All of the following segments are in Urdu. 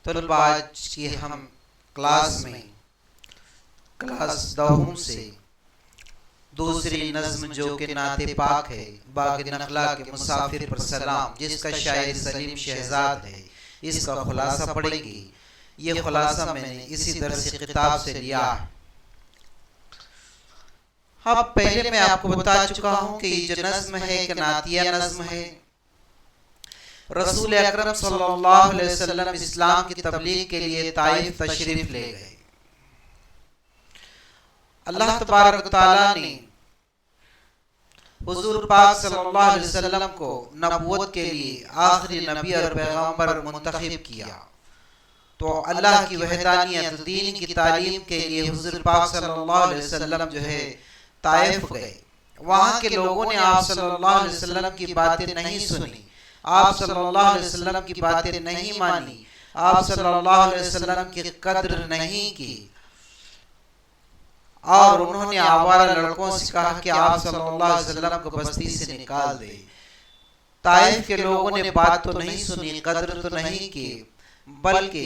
طلبہ آج کی ہم کلاس میں کلاس دوم سے دوسری نظم جو کہ نعت پاک ہے باغ نخلا کے مسافر پر سلام، جس کا شاعر سلیم شہزاد ہے، اس کا خلاصہ پڑھیں گے۔ یہ خلاصہ میں نے اسی درس کتاب سے لیا ہے۔ اب پہلے میں آپ کو بتا چکا ہوں کہ یہ جو نظم ہے کہ نعتیہ نظم ہے۔ رسول اکرم صلی اللہ علیہ وسلم اسلام کی تبلیغ کے لیے طائف تشریف لے گئے۔ اللہ تبارک و تعالیٰ نے حضور پاک صلی اللہ علیہ وسلم کو نبوت کے لیے آخری نبی اور پیغمبر منتخب کیا، تو اللہ کی وحدانیت دین کی تعلیم کے لیے حضور پاک صلی اللہ علیہ وسلم جو ہے طائف گئے۔ وہاں کے لوگوں نے آپ صلی اللہ علیہ وسلم کی باتیں نہیں سنی، آپ صلی اللہ علیہ وسلم کی باتیں نہیں مانی، آپ صلی اللہ علیہ وسلم کی قدر نہیں کی، اور انہوں نے آوارہ لڑکوں سے کہا کہ آپ صلی اللہ علیہ وسلم کو بستی سے نکال دے۔ طائف کے لوگوں نے بات تو نہیں سنی، قدر تو نہیں کی، بلکہ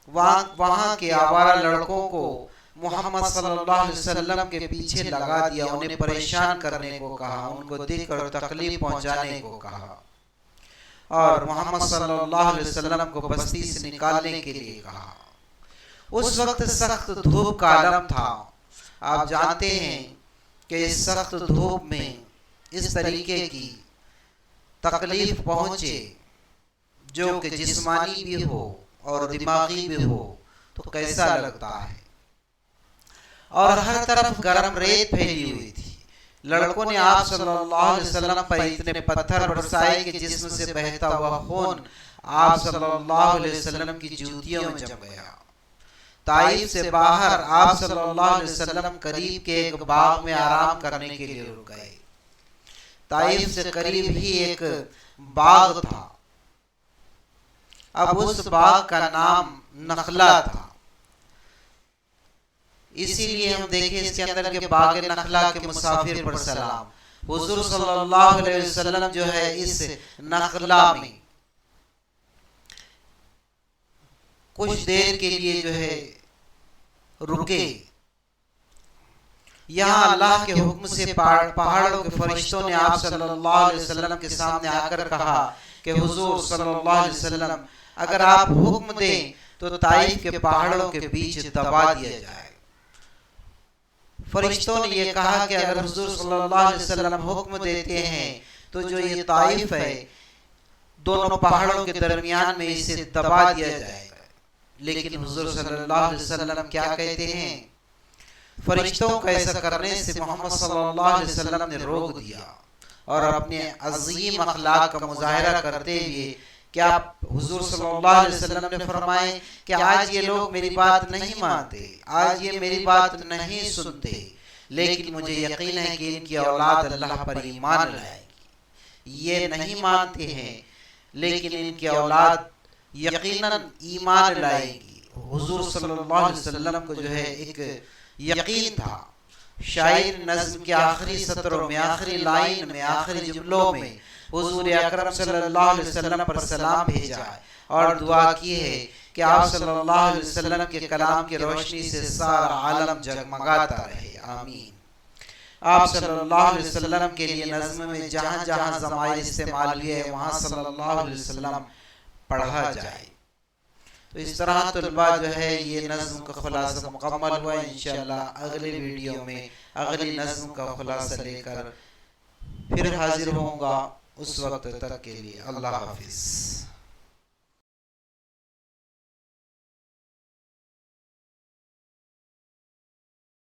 وہاں کے آوارہ لڑکوں کو محمد صلی اللہ علیہ وسلم کے پیچھے لگا دیا، انہیں پریشان کرنے کو کہا، ان کو دکھ اور تکلیف پہنچانے کو کہا، اور محمد صلی اللہ علیہ وسلم کو بستی سے نکالنے کے لیے کہا۔ اس وقت سخت دھوپ کا عالم تھا۔ آپ جانتے ہیں کہ اس سخت دھوپ میں اس طریقے کی تکلیف پہنچے جو کہ جسمانی بھی ہو اور دماغی بھی ہو تو کیسا لگتا ہے، اور ہر طرف گرم ریت پھیلی ہوئی تھی۔ لڑکوں نے آپ صلی اللہ علیہ وسلم پر اتنے پتھر برسائے کہ جسم سے بہتا ہوا خون آپ صلی اللہ علیہ وسلم کی جوتیوں میں جم گیا۔ طائف سے باہر آپ صلی اللہ علیہ وسلم قریب کے ایک باغ میں آرام کرنے کے لیے رک گئے۔ طائف سے قریب ہی ایک باغ تھا، اب اس باغ کا نام نخلا تھا، اسی لیے ہم دیکھیں اس کے اندر کے باغ نخلا کے مسافر پر سلام۔ حضور صلی اللہ علیہ وسلم جو ہے اس نخلا میں کچھ دیر کے لیے جو ہے رکے۔ یہاں اللہ کے حکم سے پہاڑوں کے فرشتوں نے آپ صلی اللہ علیہ وسلم کے سامنے آ کر کہا کہ حضور صلی اللہ علیہ وسلم اگر آپ حکم دیں تو طائف کے پہاڑوں کے بیچ دبا دیا جائے۔ فرشتوں نے یہ کہا کہ اگر حضور صلی اللہ علیہ وسلم حکم دیتے ہیں تو جو یہ طائف ہے دونوں پہاڑوں کے درمیان میں اسے دبا دیا جائے گا، لیکن حضور صلی اللہ علیہ وسلم کیا کہتے ہیں؟ فرشتوں کا ایسا کرنے سے محمد صلی اللہ علیہ وسلم نے روک دیا، اور اپنے عظیم اخلاق کا مظاہرہ کرتے ہوئے کیا حضور صلی اللہ علیہ وسلم نے فرمائے کہ آج یہ لوگ میری بات نہیں مانتے، آج یہ میری بات نہیں سنتے، لیکن مجھے یقین ہے کہ ان کی اولاد اللہ پر ایمان لائے گی۔ یہ نہیں مانتے ہیں لیکن ان کی اولاد یقیناً ایمان لائے گی۔ حضور صلی اللہ علیہ وسلم کو جو ہے ایک یقین تھا۔ شاعر نظم کے آخری سطروں میں، آخری لائن میں، آخری جملوں میں حضور اکرم صلی اللہ علیہ وسلم پر سلام بھیجا ہے اور دعا کی ہے کہ آپ صلی اللہ علیہ وسلم کے کلام کی روشنی سے سارا عالم جگمگاتا رہے، آمین۔ آپ صلی اللہ علیہ وسلم کے لیے نظم میں جہاں جہاں ضمائر استعمال ہوئے وہاں صلی اللہ علیہ وسلم پڑھا جائے۔ تو اس طرح طلبہ جو ہے یہ نظم کا خلاصہ مکمل ہوا۔ انشاءاللہ اگلی ویڈیو میں اگلی نظم کا خلاصہ لے کر پھر حاضر ہوں گا۔ اس وقت تک کے لیے اللہ حافظ۔